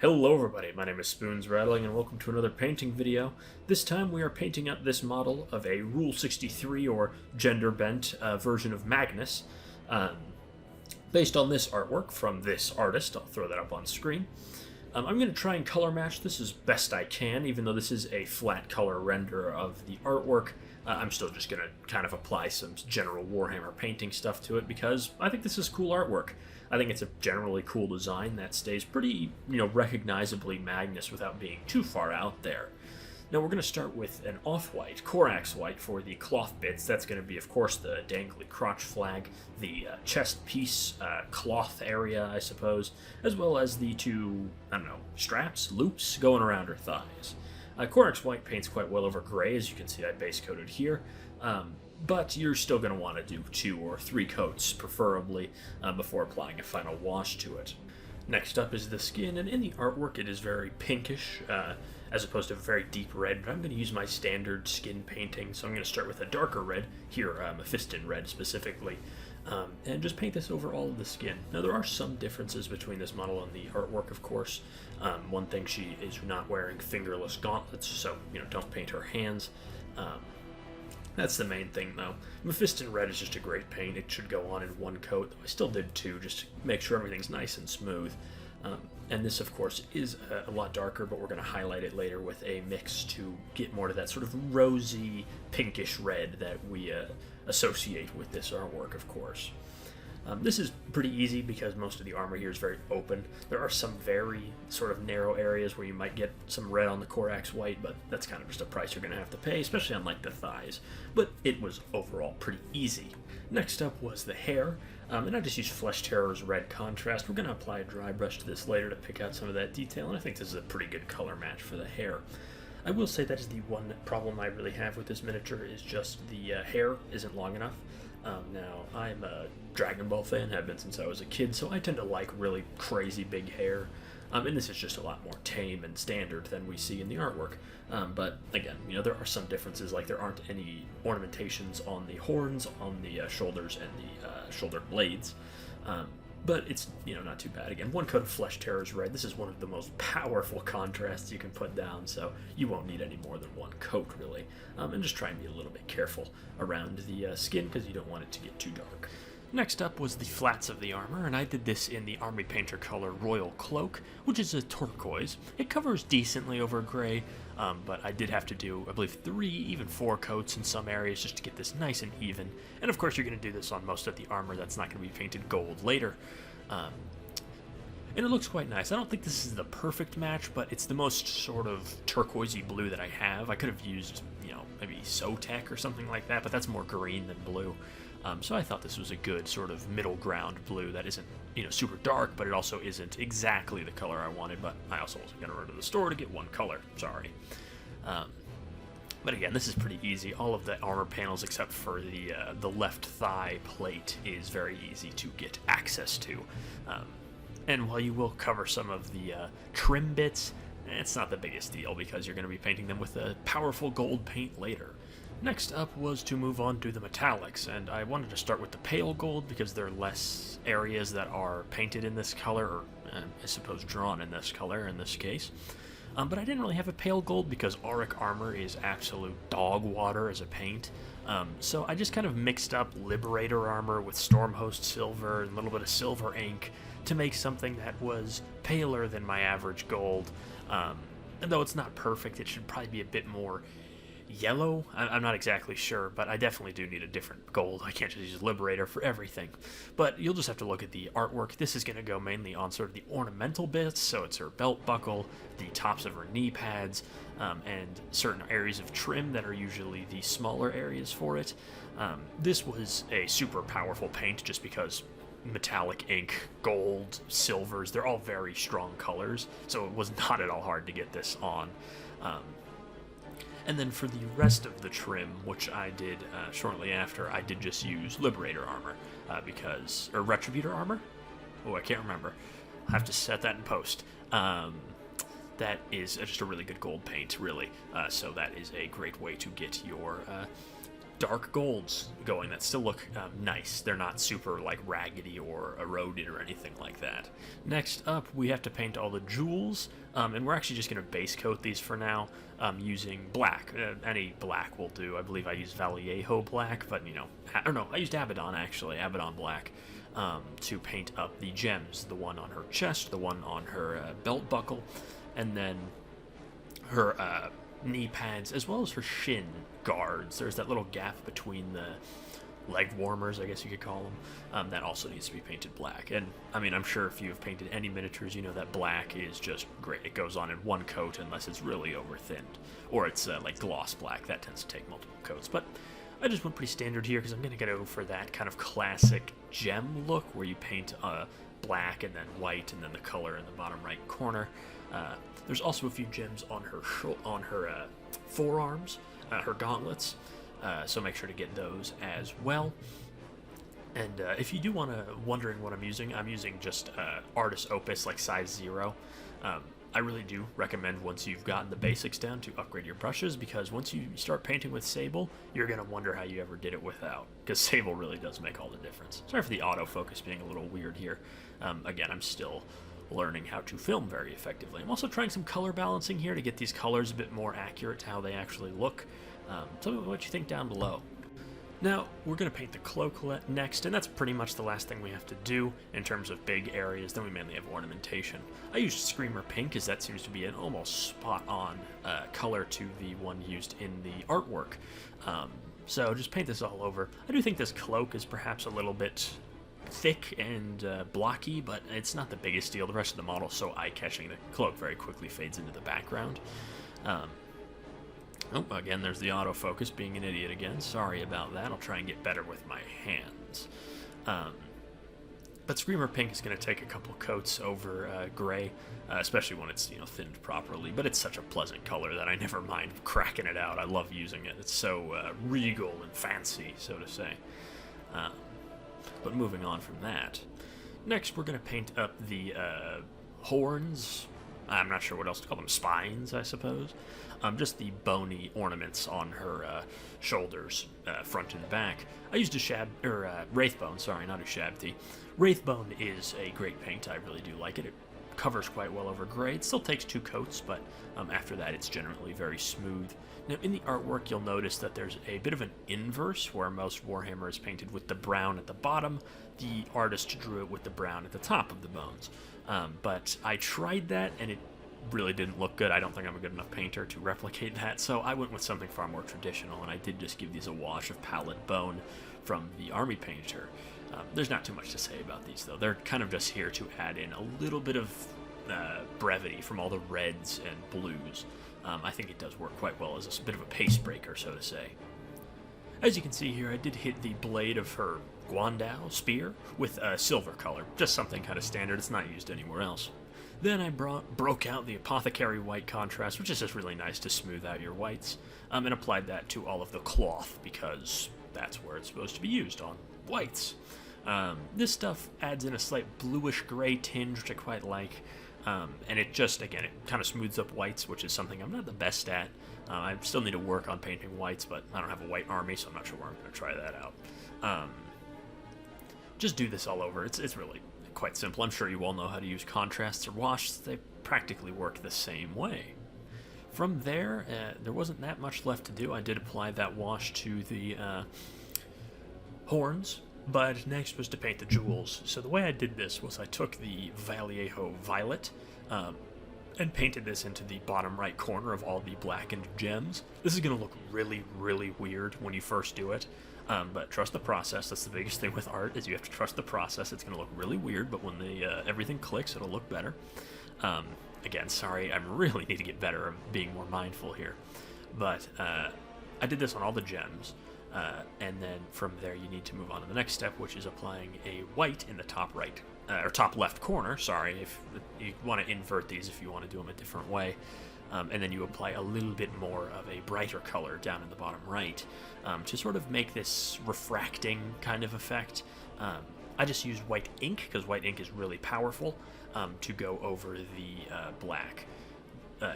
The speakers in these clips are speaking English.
Hello everybody, my name is Spoons Rattling and welcome to another painting video. This time we are painting up this model of a Rule 63 or gender bent version of Magnus. Based on this artwork from this artist, I'll throw that up on screen. I'm going to try and color match this as best I can, even though this is a flat color render of the artwork. I'm still just going to kind of apply some general Warhammer painting stuff to it because I think this is cool artwork. I think it's a generally cool design that stays pretty, recognizably Magnus without being too far out there. Now we're going to start with an off-white, Corax white for the cloth bits. That's going to be, of course, the dangly crotch flag, the chest piece cloth area, I suppose, as well as the two, straps, loops going around her thighs. Corax white paints quite well over gray, as you can see I base coated here, but you're still going to want to do 2 or 3 coats, preferably, before applying a final wash to it. Next up is the skin, and in the artwork it is very pinkish, as opposed to a very deep red, but I'm going to use my standard skin painting, so I'm going to start with a darker red, here Mephiston red specifically, and just paint this over all of the skin. Now there are some differences between this model and the artwork, of course. One thing, she is not wearing fingerless gauntlets, so don't paint her hands. That's the main thing, though. Mephiston red is just a great paint. It should go on in 1 coat, though I still did 2, just to make sure everything's nice and smooth. And this, of course, is a lot darker, but we're going to highlight it later with a mix to get more to that sort of rosy, pinkish red that we associate with this artwork, of course. This is pretty easy because most of the armor here is very open. There are some very sort of narrow areas where you might get some red on the Corax white, but that's kind of just a price you're going to have to pay, especially on like the thighs. But it was overall pretty easy. Next up was the hair, and I just used Flesh Terror's red contrast. We're going to apply a dry brush to this later to pick out some of that detail, and I think this is a pretty good color match for the hair. I will say that is the one problem I really have with this miniature, is just the hair isn't long enough. Now, I'm a Dragon Ball fan, have been since I was a kid, so I tend to like really crazy big hair. And this is just a lot more tame and standard than we see in the artwork. But again, there are some differences, like there aren't any ornamentations on the horns, on the shoulders, and the shoulder blades. But it's, not too bad. Again, 1 coat of Flesh Terror's red. This is one of the most powerful contrasts you can put down, so you won't need any more than 1 coat, really. And just try and be a little bit careful around the skin, because you don't want it to get too dark. Next up was the flats of the armor, and I did this in the Army Painter color Royal Cloak, which is a turquoise. It covers decently over gray, but I did have to do, I believe, 3, even 4 coats in some areas just to get this nice and even. And of course you're going to do this on most of the armor that's not going to be painted gold later. And it looks quite nice. I don't think this is the perfect match, but it's the most sort of turquoisey blue that I have. I could have used, maybe Sotek or something like that, but that's more green than blue. So I thought this was a good sort of middle ground blue that isn't, super dark, but it also isn't exactly the color I wanted, but I also wasn't going to run to the store to get 1 color. Sorry. But again, this is pretty easy. All of the armor panels except for the left thigh plate is very easy to get access to. And while you will cover some of the trim bits, it's not the biggest deal because you're going to be painting them with a powerful gold paint later. Next up was to move on to the metallics, and I wanted to start with the pale gold because there are less areas that are painted in this color, or I suppose drawn in this color in this case. But I didn't really have a pale gold because auric armor is absolute dog water as a paint. So I just kind of mixed up Liberator armor with Stormhost silver and a little bit of silver ink to make something that was paler than my average gold. And though it's not perfect, it should probably be a bit more yellow. I'm not exactly sure, but I definitely do need a different gold. I can't just use Liberator for everything. But you'll just have to look at the artwork. This is going to go mainly on sort of the ornamental bits, so it's her belt buckle, the tops of her knee pads, and certain areas of trim that are usually the smaller areas for it. This was a super powerful paint just because metallic ink, gold, silvers, they're all very strong colors, so it was not at all hard to get this on. And then for the rest of the trim, which I did shortly after, I did just use Liberator armor, or Retributor armor? Oh, I can't remember. I'll have to set that in post. That is just a really good gold paint, really. So that is a great way to get your dark golds going that still look nice. They're not super like raggedy or eroded or anything like that. Next up, we have to paint all the jewels, and we're actually just going to base coat these for now using black. Any black will do. I believe I used Vallejo black, but you know, or no, I used Abaddon actually, Abaddon black, to paint up the gems. The one on her chest, the one on her belt buckle, and then her knee pads, as well as her shin guards. There's that little gap between the leg warmers, I guess you could call them, that also needs to be painted black. And I mean, I'm sure if you've painted any miniatures, you know that black is just great. It goes on in one coat unless it's really over thinned, or it's like gloss black. That tends to take multiple coats. But I just went pretty standard here because I'm going to go for that kind of classic gem look where you paint black and then white and then the color in the bottom right corner. There's also a few gems on her forearms, her gauntlets, so make sure to get those as well. And if you do wondering what I'm using just Artist Opus, like size 0. I really do recommend, once you've gotten the basics down, to upgrade your brushes, because once you start painting with Sable, you're going to wonder how you ever did it without, because Sable really does make all the difference. Sorry for the autofocus being a little weird here. Again, I'm still learning how to film very effectively. I'm also trying some color balancing here to get these colors a bit more accurate to how they actually look. Tell me what you think down below. Now, we're going to paint the cloak next, and that's pretty much the last thing we have to do in terms of big areas. Then we mainly have ornamentation. I used Screamer Pink, as that seems to be an almost spot-on color to the one used in the artwork. So just paint this all over. I do think this cloak is perhaps a little bit thick and blocky, but it's not the biggest deal. The rest of the model is so eye-catching, the cloak very quickly fades into the background. Oh, again, there's the autofocus, being an idiot again. Sorry about that. I'll try and get better with my hands. But Screamer Pink is going to take a couple coats over gray, especially when it's thinned properly. But it's such a pleasant color that I never mind cracking it out. I love using it. It's so regal and fancy, so to say. But moving on from that, next we're going to paint up the horns. I'm not sure what else to call them. Spines, I suppose. Just the bony ornaments on her shoulders, front and back. I used a Wraithbone, sorry, not a Shabti. Wraithbone is a great paint. I really do like it. It covers quite well over gray. It still takes 2 coats, but after that it's generally very smooth. Now, in the artwork, you'll notice that there's a bit of an inverse, where most Warhammer is painted with the brown at the bottom. The artist drew it with the brown at the top of the bones. But I tried that, and it really didn't look good. I don't think I'm a good enough painter to replicate that, so I went with something far more traditional, and I did just give these a wash of pallid bone from the army painter. There's not too much to say about these, though. They're kind of just here to add in a little bit of brevity from all the reds and blues. I think it does work quite well as a bit of a pace breaker, so to say. As you can see here, I did hit the blade of her Guandao spear with a silver color, just something kind of standard. It's not used anywhere else. Then I broke out the Apothecary white contrast, which is just really nice to smooth out your whites, and applied that to all of the cloth, because that's where it's supposed to be used, on whites. This stuff adds in a slight bluish-gray tinge, which I quite like, and it just, again, it kind of smooths up whites, which is something I'm not the best at. I still need to work on painting whites, but I don't have a white army, so I'm not sure where I'm going to try that out. Just do this all over. It's really quite simple. I'm sure you all know how to use contrasts or washes. They practically work the same way. From there, there wasn't that much left to do. I did apply that wash to the horns, but next was to paint the jewels. So the way I did this was I took the Vallejo Violet and painted this into the bottom right corner of all the blackened gems. This is going to look really, really weird when you first do it. But trust the process. That's the biggest thing with art, is you have to trust the process. It's going to look really weird, but when everything clicks, it'll look better. Again, sorry, I really need to get better at being more mindful here. But I did this on all the gems, and then from there you need to move on to the next step, which is applying a white in the top right, or top left corner, sorry, if you want to invert these if you want to do them a different way. And then you apply a little bit more of a brighter color down in the bottom right to sort of make this refracting kind of effect. I just use white ink, because white ink is really powerful, to go over the black.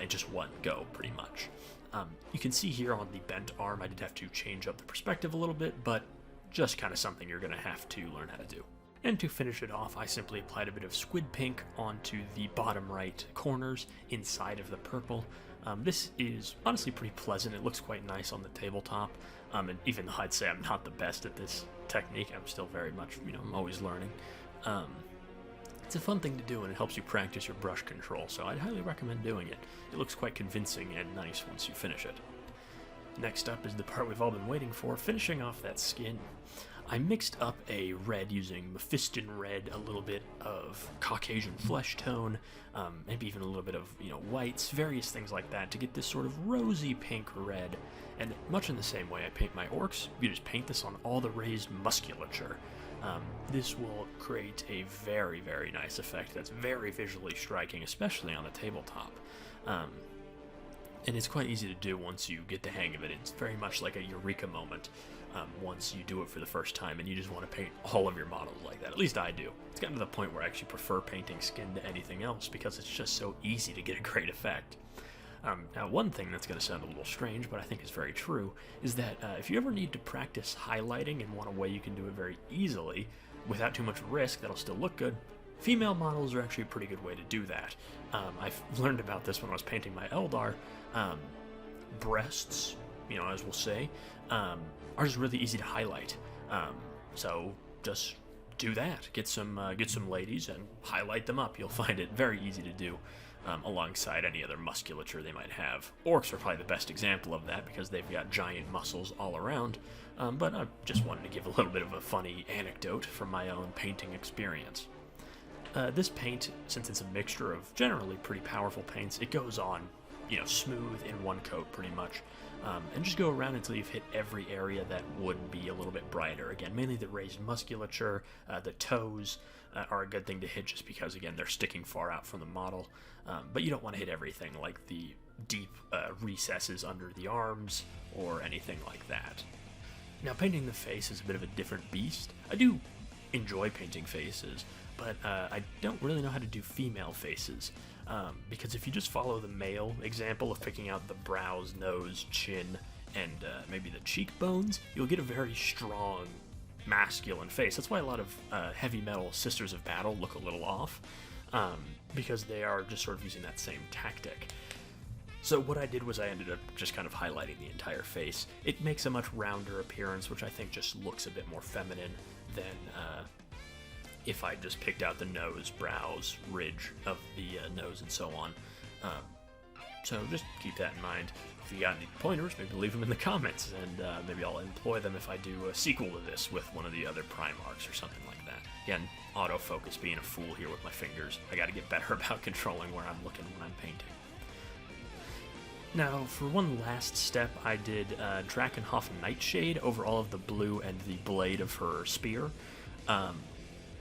in just one go, pretty much. You can see here on the bent arm, I did have to change up the perspective a little bit, but just kind of something you're going to have to learn how to do. And to finish it off, I simply applied a bit of squid pink onto the bottom right corners inside of the purple. This is honestly pretty pleasant. It looks quite nice on the tabletop, and even though I'd say I'm not the best at this technique, I'm still very much, I'm always learning. It's a fun thing to do, and it helps you practice your brush control, so I'd highly recommend doing it. It looks quite convincing and nice once you finish it. Next up is the part we've all been waiting for, finishing off that skin. I mixed up a red using Mephiston red, a little bit of Caucasian flesh tone, maybe even a little bit of, whites, various things like that to get this sort of rosy pink red. And much in the same way I paint my orcs, you just paint this on all the raised musculature. This will create a very, very nice effect that's very visually striking, especially on the tabletop. And it's quite easy to do once you get the hang of it. It's very much like a eureka moment once you do it for the first time and you just want to paint all of your models like that. At least I do. It's gotten to the point where I actually prefer painting skin to anything else because it's just so easy to get a great effect. Now, one thing that's going to sound a little strange, but I think is very true, is that if you ever need to practice highlighting and want a way you can do it very easily without too much risk that'll still look good, female models are actually a pretty good way to do that. I've learned about this when I was painting my Eldar. Breasts, as we'll say, are just really easy to highlight. So just do that. Get some ladies and highlight them up. You'll find it very easy to do. Alongside any other musculature they might have. Orcs are probably the best example of that because they've got giant muscles all around, but I just wanted to give a little bit of a funny anecdote from my own painting experience. This paint, since it's a mixture of generally pretty powerful paints, it goes on, smooth in one coat pretty much, and just go around until you've hit every area that would be a little bit brighter. Again, mainly the raised musculature, the toes are a good thing to hit just because, again, they're sticking far out from the model. But you don't want to hit everything like the deep recesses under the arms or anything like that. Now, painting the face is a bit of a different beast. I do enjoy painting faces, but I don't really know how to do female faces. Because if you just follow the male example of picking out the brows, nose, chin, and maybe the cheekbones, you'll get a very strong masculine face. That's why a lot of heavy metal Sisters of Battle look a little off. Because they are just sort of using that same tactic. So what I did was I ended up just kind of highlighting the entire face. It makes a much rounder appearance, which I think just looks a bit more feminine than if I just picked out the nose, brows, ridge of the nose, and so on. So just keep that in mind. If you got any pointers, maybe leave them in the comments, and maybe I'll employ them if I do a sequel to this with one of the other Primarchs or something like that. Again, autofocus being a fool here with my fingers. I gotta get better about controlling where I'm looking when I'm painting. Now, for one last step, I did Drakenhof Nightshade over all of the blue and the blade of her spear.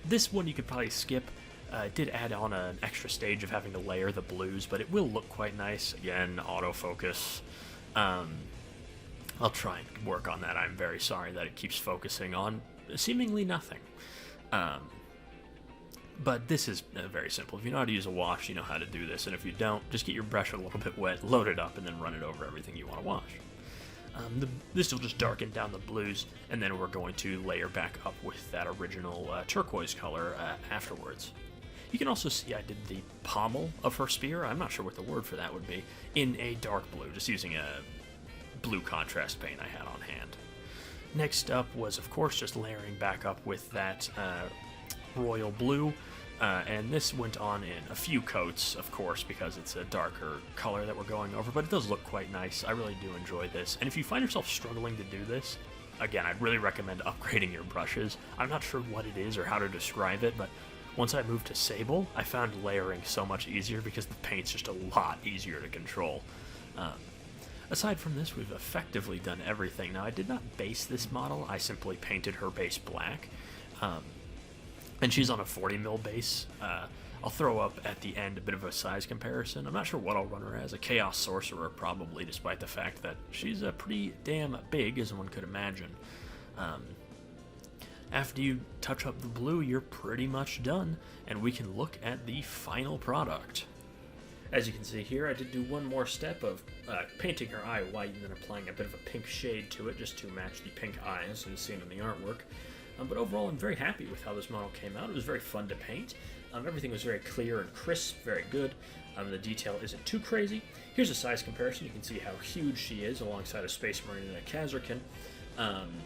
This one you could probably skip. It did add on an extra stage of having to layer the blues, but it will look quite nice. Again, autofocus. I'll try and work on that. I'm very sorry that it keeps focusing on seemingly nothing. But this is very simple. If you know how to use a wash, you know how to do this. And if you don't, just get your brush a little bit wet, load it up, and then run it over everything you want to wash. This will just darken down the blues, and then we're going to layer back up with that original turquoise color afterwards. You can also see I did the pommel of her spear, I'm not sure what the word for that would be, in a dark blue, just using a blue contrast paint I had on hand. Next up was, of course, just layering back up with that royal blue, and this went on in a few coats, of course, because it's a darker color that we're going over, but it does look quite nice. I really do enjoy this, and if you find yourself struggling to do this, again, I'd really recommend upgrading your brushes. I'm not sure what it is or how to describe it, but once I moved to Sable, I found layering so much easier because the paint's just a lot easier to control. Aside from this, we've effectively done everything. Now, I did not base this model, I simply painted her base black. And she's on a 40 mil base. I'll throw up at the end a bit of a size comparison. I'm not sure what I'll run her as. A Chaos Sorcerer, probably, despite the fact that she's pretty damn big, as one could imagine. After you touch up the blue, you're pretty much done, and we can look at the final product. As you can see here, I did do one more step of painting her eye white and then applying a bit of a pink shade to it just to match the pink eyes as seen in the artwork. But overall, I'm very happy with how this model came out. It was very fun to paint. Everything was very clear and crisp, very good. The detail isn't too crazy. Here's a size comparison. You can see how huge she is alongside a Space Marine and a Kazarkin.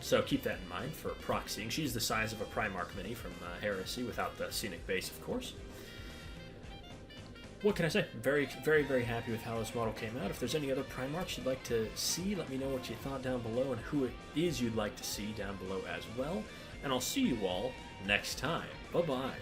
So keep that in mind for proxying. She's the size of a Primarch mini from Heresy without the scenic base, of course. What can I say? Very, very, very happy with how this model came out. If there's any other Primarchs you'd like to see, let me know what you thought down below and who it is you'd like to see down below as well. And I'll see you all next time. Bye-bye.